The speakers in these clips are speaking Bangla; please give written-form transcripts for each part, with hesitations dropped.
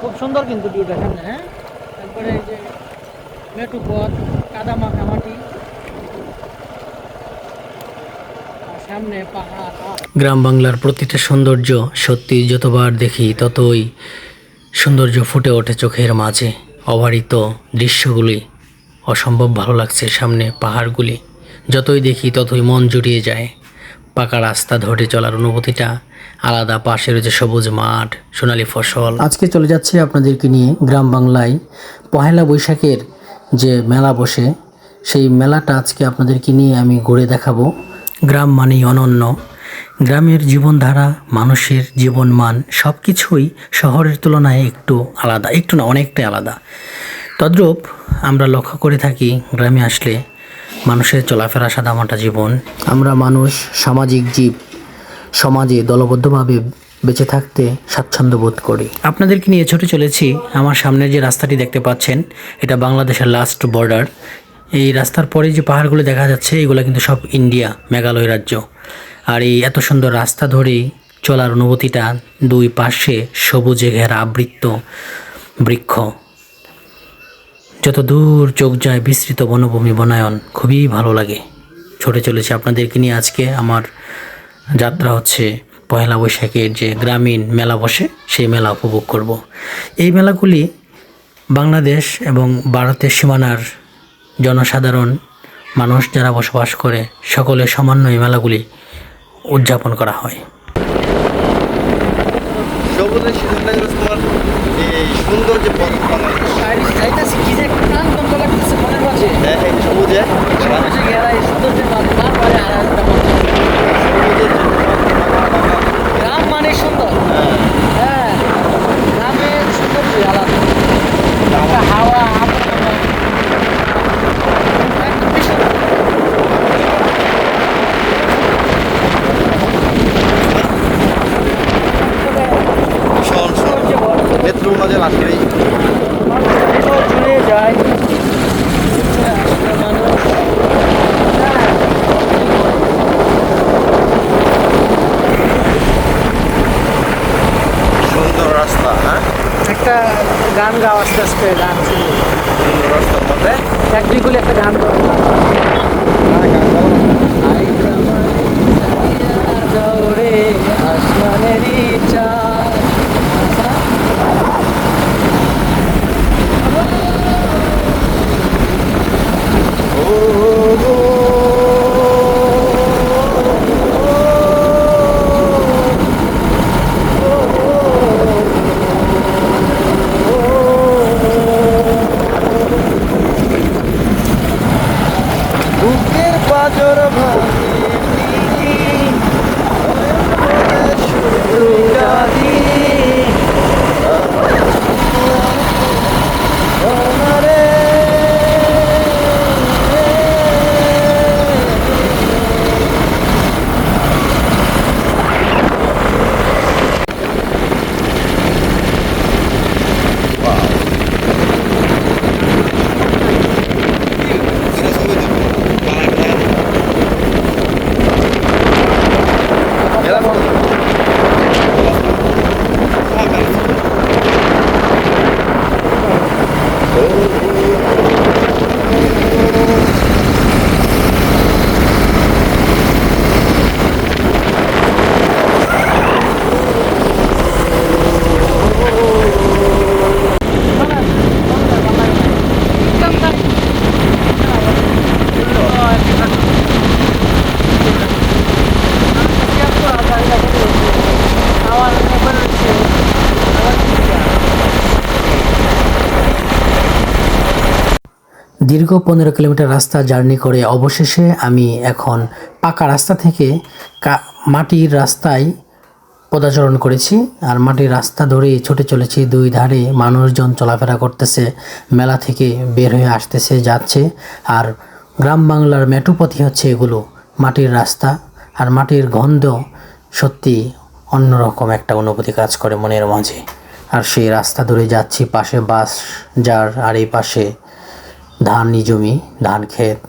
খুব সুন্দর কিন্তু ভিউটা সামনে, হ্যাঁ একবারে এই যে মেটু পথ, কাদা মাখা মাটি, আর সামনে পাহাড়। গ্রাম বাংলার প্রতিটা সৌন্দর্য সত্যি যতবার দেখি ততই সৌন্দর্য ফুটে ওঠে চোখের মাঝে। অবারিত দৃশ্যগুলি অসম্ভব ভালো লাগছে। সামনে পাহাড়গুলি যতই দেখি ততই মন জুড়িয়ে যায়। পাকা রাস্তা ধরে চলার অনুভূতিটা আলাদা। পাশে রয়েছে সবুজ মাঠ, সোনালী ফসল। আজকে চলে যাচ্ছি আপনাদেরকে নিয়ে গ্রাম বাংলায় পহেলা বৈশাখের যে মেলা বসে, সেই মেলাটা আজকে আপনাদেরকে নিয়ে আমি ঘুরে দেখাবো। গ্রাম মানেই অনন্য। গ্রামের জীবনধারা, মানুষের জীবনমান সব কিছুই শহরের তুলনায় একটু আলাদা, একটু না অনেকটাই আলাদা। তদ্রূপ আমরা লক্ষ্য করে থাকি গ্রামে আসলে মানুষের চলাফেরা সাদামাটা জীবন। আমরা মানুষ সামাজিক জীব, সমাজে দলবদ্ধভাবে বেঁচে থাকতে স্বাচ্ছন্দ্য বোধ করি। আপনাদেরকে নিয়ে ছুটে চলেছি। আমার সামনের যে রাস্তাটি দেখতে পাচ্ছেন, এটা বাংলাদেশের লাস্ট বর্ডার। এই রাস্তার পরে যে পাহাড়গুলো দেখা যাচ্ছে, এগুলো কিন্তু সব ইন্ডিয়া, মেঘালয় রাজ্য। আর এই এত সুন্দর রাস্তা ধরেই চলার অনুভূতিটা, দুই পাশে সবুজে ঘেরা আবৃত বৃক্ষ, যত দূর চোখ যায় বিস্তৃত বনভূমি, বনায়ন, খুবই ভালো লাগে। ছুটে চলেছি আপনাদেরকে নিয়ে। আজকে আমার যাত্রা হচ্ছে পয়লা বৈশাখের যে গ্রামীণ মেলা বসে, সেই মেলা উপভোগ করব। এই মেলাগুলি বাংলাদেশ এবং ভারতের সীমানার জনসাধারণ মানুষ যারা বসবাস করে, সকলের সমন্বয়ে মেলাগুলি উদযাপন করা হয়। সুন্দর যে পথ সবুজে গ্রাম মানে সুন্দর, হ্যাঁ গ্রামের সৌন্দর্য আলাদা। একটা হাওয়া একদম ভীষণ। নেত্রকোনা আসলেই জুড়ে যায় মানুষ। সুন্দর রাস্তা, হ্যাঁ একটা গান গাও আস্তে আস্তে, গান সুন্দর রাস্তার মধ্যে এক দুই গুলি একটা গান গাও। আসমানেরই চাঁদ, বুকের পাজর দীর্ঘ 15 কিলোমিটার রাস্তা জার্নি করে অবশেষে আমি এখন পাকা রাস্তা থেকে মাটির রাস্তায় পদাচরণ করেছি। আর মাটির রাস্তা ধরেই ছুটে চলেছি। দুই ধারে মানুষজন চলাফেরা করতেছে, মেলা থেকে বের হয়ে আসতেছে, যাচ্ছে। আর গ্রাম বাংলার মেঠোপথই হচ্ছে এগুলো, মাটির রাস্তা। আর মাটির গন্ধ সত্যি অন্যরকম একটা অনুভূতি কাজ করে মনের মাঝে। আর সেই রাস্তা ধরে যাচ্ছি, পাশে বাস যার, আর এই পাশে ধানি জমি, ধান ক্ষেত,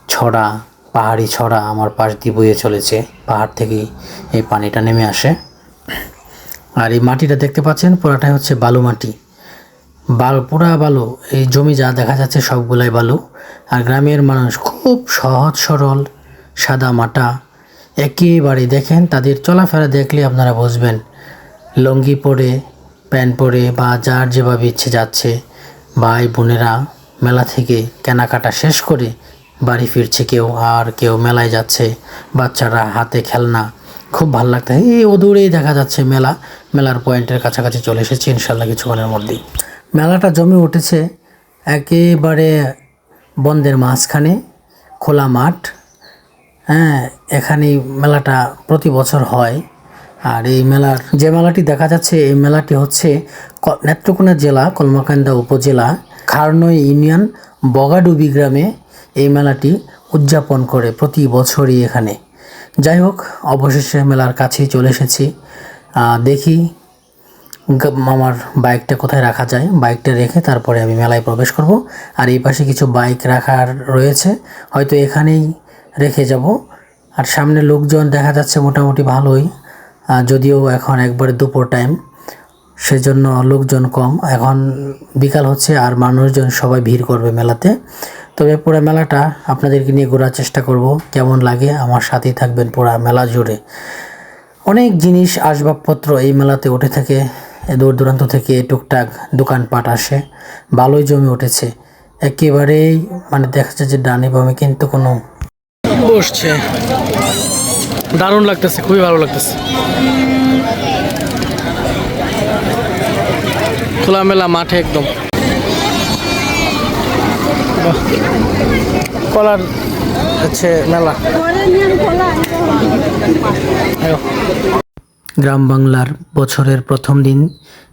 ছড়া, পাহাড়ি ছড়া আমার পাশ দিয়ে বয়ে চলেছে। পাহাড় থেকেই এই পানিটা নেমে আসে। আর এই মাটিটা দেখতে পাচ্ছেন পুরাটাই হচ্ছে বালু মাটি, পুরা বালু। এই জমি যা দেখা যাচ্ছে সবগুলাই বালু। আর গ্রামের মানুষ খুব সহজ সরল, সাদা মাটা একেবারে। দেখেন তাদের চলাফেরা দেখলে আপনারা বুঝবেন। লুঙ্গি পরে, প্যান্ট পরে বা যার যেভাবে ইচ্ছে যাচ্ছে। ভাই বোনেরা মেলা থেকে কেনাকাটা শেষ করে বাড়ি ফিরছে, কেউ আর কেউ মেলায় যাচ্ছে, বাচ্চারা হাতে খেলনা। খুব ভালো লাগতো। এই অদূরেই দেখা যাচ্ছে মেলা। মেলার পয়েন্টের কাছাকাছি চলে এসেছি ইনশাল্লাহ কিছুক্ষণের মধ্যেই। মেলাটা জমে উঠেছে একেবারে বন্ধের মাঝখানে, খোলা মাঠ। হ্যাঁ, এখানে মেলাটা প্রতি বছর হয়। আর এই মেলার যে মেলাটি দেখা যাচ্ছে, এই মেলাটি হচ্ছে নেত্রকোনা জেলা কলমাকান্দা উপজেলা খারনই ইউনিয়ন বগাডুবি গ্রামে এই মেলাটি উদযাপন করে প্রতি বছরই এখানে। যাই হোক, অবশেষে মেলার কাছেই চলে এসেছি। দেখি আমার বাইকটা কোথায় রাখা যায়। বাইকটা রেখে তারপরে আমি মেলায় প্রবেশ করব। আর এই পাশে কিছু বাইক রাখার রয়েছে, হয়তো এখানেই রেখে যাব। আর সামনে লোকজন দেখা যাচ্ছে মোটামুটি ভালোই, যদিও এখন একবারে দুপুর টাইম, সেজন্য লোকজন কম। এখন বিকাল হচ্ছে আর মানুষজন সবাই ভিড় করবে মেলাতে। তবে পুরো মেলাটা আপনাদেরকে নিয়ে ঘোরার চেষ্টা করব, কেমন লাগে আমার সাথেই থাকবেন পুরো মেলা জুড়ে। অনেক জিনিস আসবাবপত্র এই মেলাতে উঠে থাকে, দূর দূরান্ত থেকে টুকটাক দোকানপাট আসে, ভালোই জমে উঠেছে একেবারেই। মানে দেখা যাচ্ছে যে ডানে বামে কিন্তু কোনো বসছে, দারুণ লাগতেছে, খুবই ভালো লাগতেছে। খোলামেলা মাঠে একদম। কলার হচ্ছে মেলা। গ্রাম বাংলার বছরের প্রথম দিন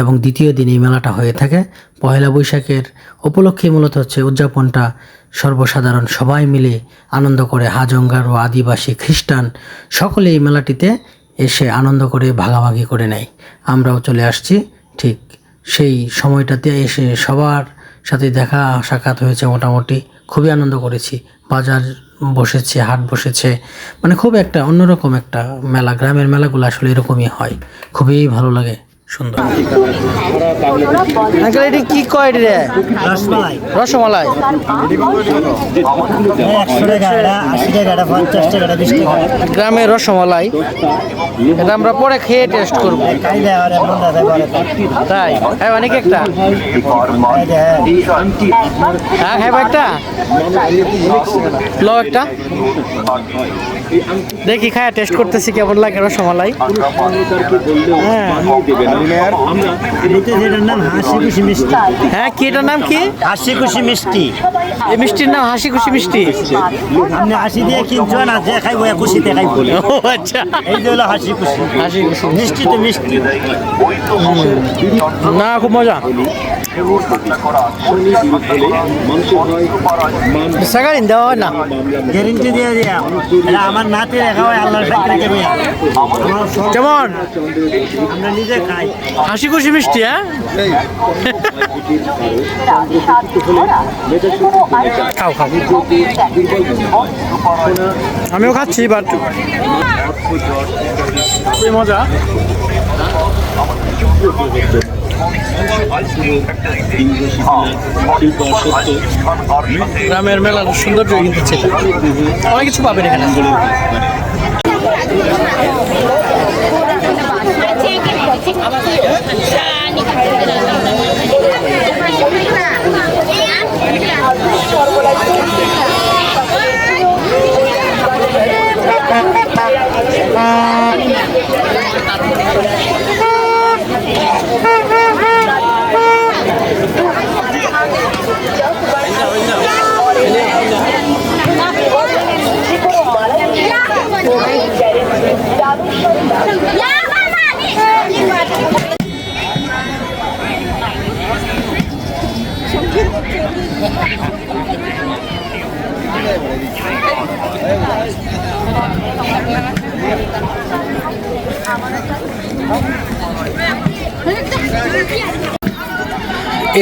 এবং দ্বিতীয় দিন এই মেলাটা হয়ে থাকে। পয়লা বৈশাখের উপলক্ষে মূলত হচ্ছে উদযাপনটা সর্বসাধারণ সবাই মিলে আনন্দ করে। হাজঙ্গার ও আদিবাসী খ্রিস্টান সকলে এই মেলাটিতে এসে আনন্দ করে ভাগাভাগি করে নেয়। আমরাও চলে আসছি ঠিক সেই সময়টাতে এসে সবার সাথে দেখা সাক্ষাৎ হয়েছে। মোটামুটি খুবই আনন্দ করেছি। বাজার বসেছে, হাট বসেছে, মানে খুব একটা অন্যরকম একটা মেলা। গ্রামের মেলাগুলো আসলে এরকমই হয়, খুবই ভালো লাগে, সুন্দর। আঙ্কেল এটি কি কয় রে? রসমালাই। রসমালাই 100 টাকা, 80 টাকা, 50 টাকা, 20 টাকা। গ্রামের রসমালাই, এটা আমরা পরে খেয়ে টেস্ট করবো। খাইলে আর এমন দাদা বলে তাই হ্যাঁ, অনেক একটা হ্যাঁ খাইবা একটা ল একটা দেখি, খায়া টেস্ট করতেছি কেমন লাগে রসমালাই। হ্যাঁ যেটার নাম হাসি খুশি মিষ্টি। হ্যাঁ, কি এটার নাম কি? হাসি খুশি মিষ্টি। এই মিষ্টির নাম হাসি খুশি মিষ্টি। আপনি হাসি দিয়ে কিনছো না, যে খাইবো খুশিতে খাইবো। ও আচ্ছা, এই যে হলো হাসি খুশি। হাসি খুশি মিষ্টি তো মিষ্টি না, খুব মজা। সাগারিন দেওয়া হয় না, গ্যারেন্টি দিয়ে দিয়া। এটা আমার নাতি রেখা হয়, আল্লাহর সাথে কেমন আমরা নিজে খাই। হাসি খুশি মিষ্টি। হ্যাঁ খাও খাও, আমিও খাচ্ছি, বাট মজা। গ্রামের মেলার সৌন্দর্য কিন্তু ছিল, অনেক কিছু পাবেন এখানে।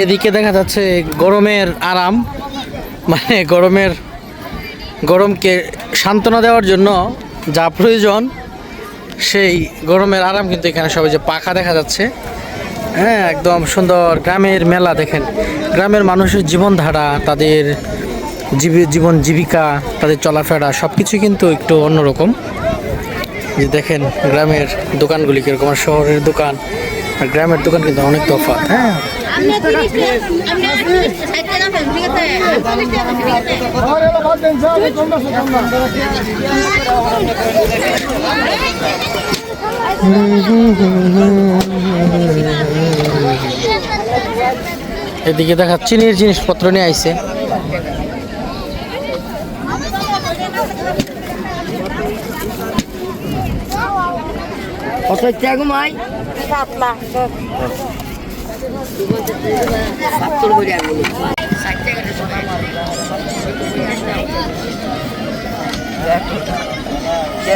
এদিকে দেখা যাচ্ছে গরমের আরাম, মানে গরমকে সান্ত্বনা দেওয়ার জন্য যা প্রয়োজন সেই গরমের আরাম কিন্তু এখানে সবাই যে পাখা দেখা যাচ্ছে। হ্যাঁ, একদম সুন্দর গ্রামের মেলা দেখেন। গ্রামের মানুষের জীবনধারা, তাদের জীবন জীবিকা, তাদের চলাফেরা সব কিছু কিন্তু একটু অন্যরকম। যে দেখেন গ্রামের দোকানগুলি কীরকম, আর শহরের দোকান আর গ্রামের দোকান কিন্তু অনেক তফাৎ। হ্যাঁ, এদিকে দেখা চিনির জিনিসপত্র নিয়ে আইছে। কত টাকা মাই? 7 লাখ 70 করে আমি 60 টাকা কে